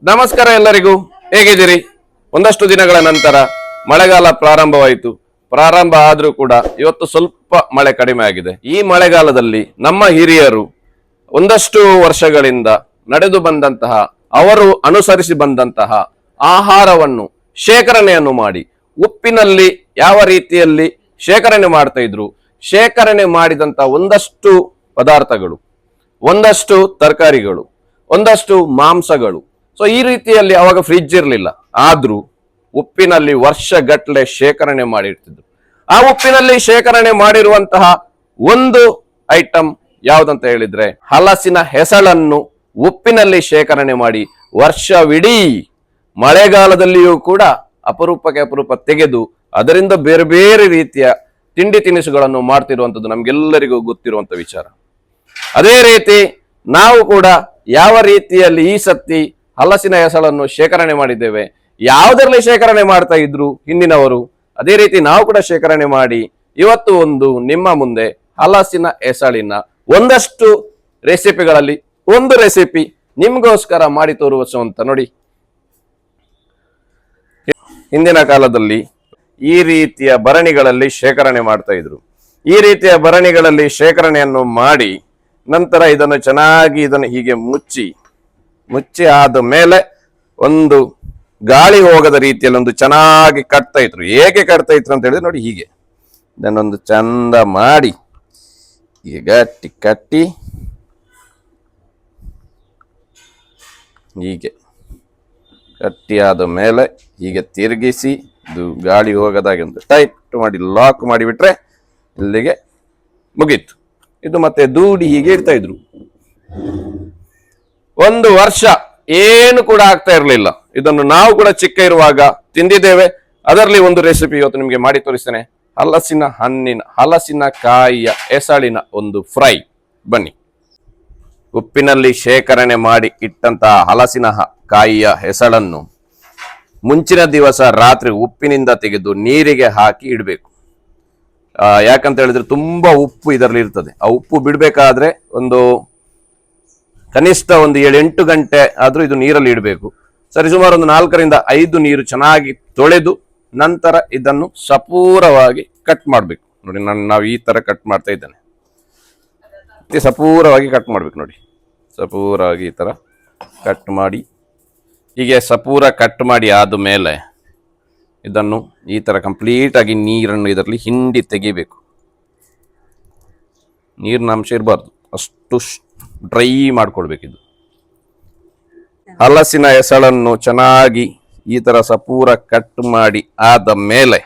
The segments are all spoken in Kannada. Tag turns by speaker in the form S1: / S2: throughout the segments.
S1: ನಮಸ್ಕಾರ ಎಲ್ಲರಿಗೂ, ಹೇಗಿದ್ದೀರಿ? ಒಂದಷ್ಟು ದಿನಗಳ ನಂತರ ಮಳೆಗಾಲ ಪ್ರಾರಂಭವಾಯಿತು. ಪ್ರಾರಂಭ ಆದ್ರೂ ಕೂಡ ಇವತ್ತು ಸ್ವಲ್ಪ ಮಳೆ ಕಡಿಮೆ ಆಗಿದೆ. ಈ ಮಳೆಗಾಲದಲ್ಲಿ ನಮ್ಮ ಹಿರಿಯರು ಒಂದಷ್ಟು ವರ್ಷಗಳಿಂದ ನಡೆದು ಬಂದಂತಹ, ಅವರು ಅನುಸರಿಸಿ ಬಂದಂತಹ ಆಹಾರವನ್ನು ಶೇಖರಣೆಯನ್ನು ಮಾಡಿ, ಉಪ್ಪಿನಲ್ಲಿ ಯಾವ ರೀತಿಯಲ್ಲಿ ಶೇಖರಣೆ ಮಾಡ್ತಾ ಇದ್ರು, ಶೇಖರಣೆ ಮಾಡಿದಂತಹ ಒಂದಷ್ಟು ಪದಾರ್ಥಗಳು, ಒಂದಷ್ಟು ತರಕಾರಿಗಳು, ಒಂದಷ್ಟು ಮಾಂಸಗಳು. ಸೊ ಈ ರೀತಿಯಲ್ಲಿ ಅವಾಗ ಫ್ರಿಡ್ಜ್ ಇರಲಿಲ್ಲ, ಆದ್ರೂ ಉಪ್ಪಿನಲ್ಲಿ ವರ್ಷಗಟ್ಟಲೆ ಶೇಖರಣೆ ಮಾಡಿರ್ತಿದ್ರು. ಆ ಉಪ್ಪಿನಲ್ಲಿ ಶೇಖರಣೆ ಮಾಡಿರುವಂತಹ ಒಂದು ಐಟಮ್ ಯಾವ್ದಂತ ಹೇಳಿದ್ರೆ, ಹಲಸಿನ ಹೆಸಳನ್ನು ಉಪ್ಪಿನಲ್ಲಿ ಶೇಖರಣೆ ಮಾಡಿ ವರ್ಷವಿಡೀ ಮಳೆಗಾಲದಲ್ಲಿಯೂ ಕೂಡ ಅಪರೂಪಕ್ಕೆ ಅಪರೂಪ ತೆಗೆದು ಅದರಿಂದ ಬೇರೆ ಬೇರೆ ರೀತಿಯ ತಿಂಡಿ ತಿನಿಸುಗಳನ್ನು ಮಾಡ್ತಿರುವಂಥದ್ದು ನಮ್ಗೆಲ್ಲರಿಗೂ ಗೊತ್ತಿರುವಂತ ವಿಚಾರ. ಅದೇ ರೀತಿ ನಾವು ಕೂಡ ಯಾವ ರೀತಿಯಲ್ಲಿ ಈ ಸತಿ ಹಲಸಿನ ಹೆಸಳನ್ನು ಶೇಖರಣೆ ಮಾಡಿದ್ದೇವೆ, ಯಾವುದರಲ್ಲಿ ಶೇಖರಣೆ ಮಾಡ್ತಾ ಇದ್ರು ಹಿಂದಿನವರು, ಅದೇ ರೀತಿ ನಾವು ಕೂಡ ಶೇಖರಣೆ ಮಾಡಿ ಇವತ್ತು ಒಂದು ನಿಮ್ಮ ಮುಂದೆ ಹಲಸಿನ ಹೆಸಳಿನ ಒಂದಷ್ಟು ರೆಸಿಪಿಗಳಲ್ಲಿ ಒಂದು ರೆಸಿಪಿ ನಿಮ್ಗೋಸ್ಕರ ಮಾಡಿ ತೋರಿಸುವಂತ. ನೋಡಿ, ಹಿಂದಿನ ಕಾಲದಲ್ಲಿ ಈ ರೀತಿಯ ಭರಣಿಗಳಲ್ಲಿ ಶೇಖರಣೆ ಮಾಡ್ತಾ ಇದ್ರು. ಈ ರೀತಿಯ ಭರಣಿಗಳಲ್ಲಿ ಶೇಖರಣೆಯನ್ನು ಮಾಡಿ ನಂತರ ಇದನ್ನು ಚೆನ್ನಾಗಿ ಹೀಗೆ ಮುಚ್ಚಿ ಆದ ಮೇಲೆ ಒಂದು ಗಾಳಿ ಹೋಗದ ರೀತಿಯಲ್ಲಿ ಒಂದು ಚೆನ್ನಾಗಿ ಕಟ್ತಾ ಇದ್ರು. ಹೇಗೆ ಕಟ್ತಾ ಇದ್ರು ಅಂತ ಹೇಳಿದ್ರೆ, ನೋಡಿ, ಹೀಗೆ ಇದನ್ನೊಂದು ಚಂದ ಮಾಡಿ ಹೀಗೆ ಗಟ್ಟಿ ಕಟ್ಟಿ ಹೀಗೆ ಗಟ್ಟಿಯಾದ ಮೇಲೆ ಹೀಗೆ ತಿರುಗಿಸಿ ಇದು ಗಾಳಿ ಹೋಗದಾಗೆ ಒಂದು ಟೈಟ್ ಮಾಡಿ ಲಾಕ್ ಮಾಡಿಬಿಟ್ರೆ ಇಲ್ಲಿಗೆ ಮುಗೀತು. ಇದು ಮತ್ತೆ ದೂಡಿ ಹೀಗೆ ಇಡ್ತಾ ಇದ್ರು. ಒಂದು ವರ್ಷ ಏನು ಕೂಡ ಆಗ್ತಾ ಇರಲಿಲ್ಲ. ಇದನ್ನು ನಾವು ಕೂಡ ಚಿಕ್ಕ ಇರುವಾಗ ತಿಂದಿದ್ದೇವೆ. ಅದರಲ್ಲಿ ಒಂದು ರೆಸಿಪಿ ಇವತ್ತು ನಿಮಗೆ ಮಾಡಿ ತೋರಿಸ್ತೇನೆ. ಹಲಸಿನಕಾಯಿಯ ಹೆಸಳಿನ ಒಂದು ಫ್ರೈ. ಬನ್ನಿ. ಉಪ್ಪಿನಲ್ಲಿ ಶೇಖರಣೆ ಮಾಡಿ ಇಟ್ಟಂತಹ ಹಲಸಿನಕಾಯಿಯ ಹೆಸಳನ್ನು ಮುಂಚಿನ ದಿವಸ ರಾತ್ರಿ ಉಪ್ಪಿನಿಂದ ತೆಗೆದು ನೀರಿಗೆ ಹಾಕಿ ಇಡಬೇಕು. ಯಾಕಂತ ಹೇಳಿದ್ರೆ ತುಂಬಾ ಉಪ್ಪು ಇದರಲ್ಲಿ ಇರ್ತದೆ. ಆ ಉಪ್ಪು ಬಿಡ್ಬೇಕಾದ್ರೆ ಕನಿಷ್ಠ ಒಂದು 7-8 ಗಂಟೆ ಆದ್ರೂ ಇದು ನೀರಲ್ಲಿ ಇಡಬೇಕು. ಸರಿಸುಮಾರು ಒಂದು 4 ರಿಂದ 5 ನೀರು ಚೆನ್ನಾಗಿ ತೊಳೆದು ನಂತರ ಇದನ್ನು ಸಪೂರವಾಗಿ ಕಟ್ ಮಾಡ್ಬೇಕು. ನೋಡಿ, ನಾವು ಈ ತರ ಕಟ್ ಮಾಡ್ತಾ ಇದ್ದೇನೆ. ಸಪೂರವಾಗಿ ಕಟ್ ಮಾಡ್ಬೇಕು. ನೋಡಿ, ಸಪೂರವಾಗಿ ಈ ತರ ಕಟ್ ಮಾಡಿ, ಹೀಗೆ ಸಪೂರ ಕಟ್ ಮಾಡಿ ಆದ ಮೇಲೆ ಇದನ್ನು ಈ ತರ ಕಂಪ್ಲೀಟ್ ಆಗಿ ನೀರನ್ನು ಇದರಲ್ಲಿ ಹಿಂಡಿ ತೆಗಿಬೇಕು. ನೀರಿನ ಅಂಶ ಇರಬಾರ್ದು, ಅಷ್ಟು ಡ್ರೈ ಮಾಡ್ಕೊಳ್ಬೇಕು. ಇದು ಹಲಸಿನ ಹೆಸಳನ್ನು ಚೆನ್ನಾಗಿ ಈ ತರ ಸಪೂರ ಕಟ್ ಮಾಡಿ ಆದ ಮೇಲೆ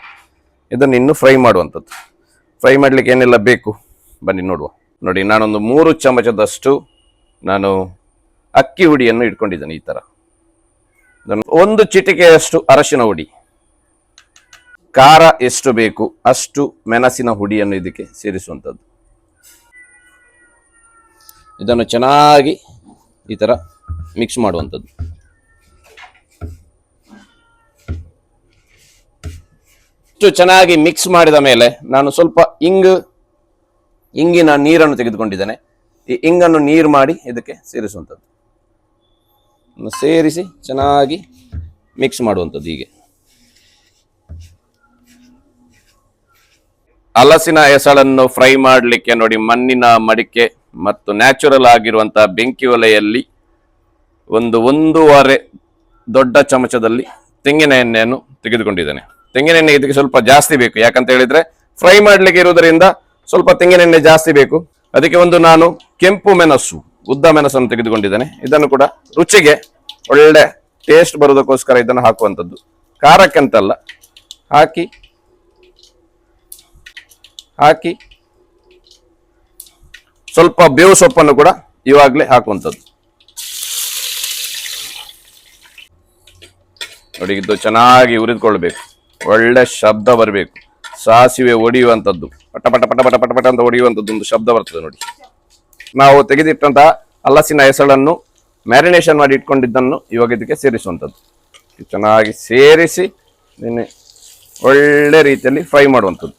S1: ಇದನ್ನು ಇನ್ನು ಫ್ರೈ ಮಾಡುವಂಥದ್ದು. ಫ್ರೈ ಮಾಡ್ಲಿಕ್ಕೆ ಏನೆಲ್ಲ ಬೇಕು ಬನ್ನಿ ನೋಡುವ. ನೋಡಿ, ನಾನೊಂದು 3 ಚಮಚದಷ್ಟು ನಾನು ಅಕ್ಕಿ ಹುಡಿಯನ್ನು ಇಟ್ಕೊಂಡಿದ್ದೇನೆ. ಈ ತರ 1 ಚಿಟಿಕೆಯಷ್ಟು ಅರಶಿನ ಹುಡಿ, ಖಾರ ಎಷ್ಟು ಬೇಕು ಅಷ್ಟು ಮೆಣಸಿನ ಹುಡಿಯನ್ನು ಇದಕ್ಕೆ ಸೇರಿಸುವಂಥದ್ದು. ಇದನ್ನು ಚೆನ್ನಾಗಿ ಈ ತರ ಮಿಕ್ಸ್ ಮಾಡುವಂಥದ್ದು. ಇಷ್ಟು ಚೆನ್ನಾಗಿ ಮಿಕ್ಸ್ ಮಾಡಿದ ಮೇಲೆ ನಾನು ಸ್ವಲ್ಪ ಇಂಗಿನ ನೀರನ್ನು ತೆಗೆದುಕೊಂಡಿದ್ದೇನೆ. ಈ ಇಂಗನ್ನು ನೀರು ಮಾಡಿ ಇದಕ್ಕೆ ಸೇರಿಸುವಂಥದ್ದು. ಸೇರಿಸಿ ಚೆನ್ನಾಗಿ ಮಿಕ್ಸ್ ಮಾಡುವಂಥದ್ದು. ಹೀಗೆ ಹಲಸಿನ ಹೆಸಳನ್ನು ಫ್ರೈ ಮಾಡಲಿಕ್ಕೆ ನೋಡಿ, ಮಣ್ಣಿನ ಮಡಿಕೆ ಮತ್ತು ನ್ಯಾಚುರಲ್ ಆಗಿರುವಂತಹ ಬೆಂಕಿ ಒಲೆಯಲ್ಲಿ 1.5 ದೊಡ್ಡ ಚಮಚದಲ್ಲಿ ತೆಂಗಿನ ಎಣ್ಣೆಯನ್ನು ತೆಗೆದುಕೊಂಡಿದ್ದೇನೆ. ತೆಂಗಿನ ಎಣ್ಣೆ ಇದಕ್ಕೆ ಸ್ವಲ್ಪ ಜಾಸ್ತಿ ಬೇಕು. ಯಾಕಂತ ಹೇಳಿದ್ರೆ ಫ್ರೈ ಮಾಡ್ಲಿಕ್ಕೆ ಇರುವುದರಿಂದ ಸ್ವಲ್ಪ ತೆಂಗಿನ ಎಣ್ಣೆ ಜಾಸ್ತಿ ಬೇಕು. ಅದಕ್ಕೆ ನಾನು ಕೆಂಪು ಮೆಣಸು, ಉದ್ದ ಮೆಣಸನ್ನು ತೆಗೆದುಕೊಂಡಿದ್ದೇನೆ. ಇದನ್ನು ಕೂಡ ರುಚಿಗೆ ಒಳ್ಳೆ ಟೇಸ್ಟ್ ಬರೋದಕ್ಕೋಸ್ಕರ ಇದನ್ನು ಹಾಕುವಂಥದ್ದು, ಖಾರಕ್ಕೆಂತಲ್ಲ. ಹಾಕಿ ಸ್ವಲ್ಪ ಬೇವು ಸೊಪ್ಪನ್ನು ಕೂಡ ಇವಾಗಲೇ ಹಾಕುವಂಥದ್ದು. ನೋಡಿ, ಇದು ಚೆನ್ನಾಗಿ ಹುರಿದುಕೊಳ್ಬೇಕು, ಒಳ್ಳೆ ಶಬ್ದ ಬರಬೇಕು. ಸಾಸಿವೆ ಒಡೆಯುವಂಥದ್ದು, ಪಟ ಪಟ ಪಟ ಪಟ ಪಟ ಪಟ ಅಂತ ಒಡೆಯುವಂಥದ್ದು ಒಂದು ಶಬ್ದ ಬರ್ತದೆ. ನೋಡಿ, ನಾವು ತೆಗೆದಿಟ್ಟಂತಹ ಹಲಸಿನ ಹೆಸಳನ್ನು ಮ್ಯಾರಿನೇಷನ್ ಮಾಡಿ ಇಟ್ಕೊಂಡಿದ್ದನ್ನು ಇವಾಗ ಇದಕ್ಕೆ ಸೇರಿಸುವಂಥದ್ದು. ಚೆನ್ನಾಗಿ ಸೇರಿಸಿ ಒಳ್ಳೆ ರೀತಿಯಲ್ಲಿ ಫ್ರೈ ಮಾಡುವಂಥದ್ದು.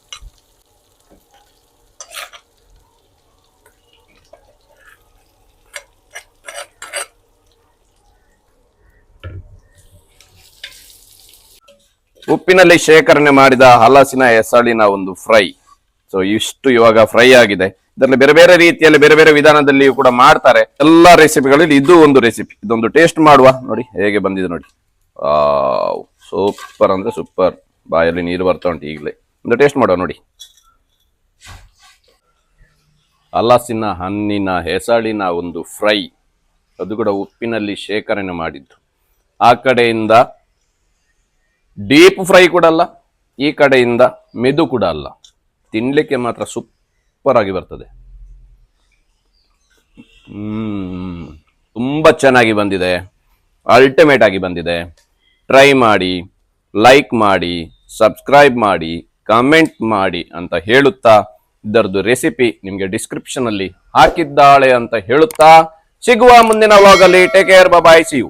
S1: ಉಪ್ಪಿನಲ್ಲಿ ಶೇಖರಣೆ ಮಾಡಿದ ಹಲಸಿನ ಹೆಸಳಿನ ಒಂದು ಫ್ರೈ. ಸೊ ಇಷ್ಟು ಇವಾಗ ಫ್ರೈ ಆಗಿದೆ. ಇದರಲ್ಲಿ ಬೇರೆ ಬೇರೆ ರೀತಿಯಲ್ಲಿ ಬೇರೆ ಬೇರೆ ವಿಧಾನದಲ್ಲಿಯೂ ಕೂಡ ಮಾಡ್ತಾರೆ. ಎಲ್ಲಾ ರೆಸಿಪಿಗಳಲ್ಲಿ ಇದು ಒಂದು ರೆಸಿಪಿ. ಇದೊಂದು ಟೇಸ್ಟ್ ಮಾಡುವ. ನೋಡಿ ಹೇಗೆ ಬಂದಿದೆ ನೋಡಿ. ಸೂಪರ್ ಅಂದ್ರೆ ಸೂಪರ್. ಬಾಯಲ್ಲಿ ನೀರು ಬರ್ತಾ ಉಂಟು ಈಗಲೇ. ಒಂದು ಟೇಸ್ಟ್ ಮಾಡುವ ನೋಡಿ. ಹಲಸಿನ ಹಣ್ಣಿನ ಹೆಸಳಿನ ಒಂದು ಫ್ರೈ, ಅದು ಕೂಡ ಉಪ್ಪಿನಲ್ಲಿ ಶೇಖರಣೆ ಮಾಡಿದ್ದು. ಆ ಕಡೆಯಿಂದ ಡೀಪ್ ಫ್ರೈ ಕೂಡ ಅಲ್ಲ, ಈ ಕಡೆಯಿಂದ ಮೆದು ಕೂಡ ಅಲ್ಲ. ತಿನ್ಲಿಕ್ಕೆ ಮಾತ್ರ ಸೂಪರ್ ಆಗಿ ಬರ್ತದೆ. ತುಂಬಾ ಚೆನ್ನಾಗಿ ಬಂದಿದೆ, ಅಲ್ಟಿಮೇಟ್ ಆಗಿ ಬಂದಿದೆ. ಟ್ರೈ ಮಾಡಿ, ಲೈಕ್ ಮಾಡಿ, ಸಬ್ಸ್ಕ್ರೈಬ್ ಮಾಡಿ, ಕಮೆಂಟ್ ಮಾಡಿ ಅಂತ ಹೇಳುತ್ತಾ, ಇದರದ್ದು ರೆಸಿಪಿ ನಿಮಗೆ ಡಿಸ್ಕ್ರಿಪ್ಷನ್ ಅಲ್ಲಿ ಹಾಕಿದ್ದಾಳೆ ಅಂತ ಹೇಳುತ್ತಾ, ಸಿಗುವ ಮುಂದಿನ ವ್ಲಾಗ್ ಅಲ್ಲಿ. Take care, bye, see you.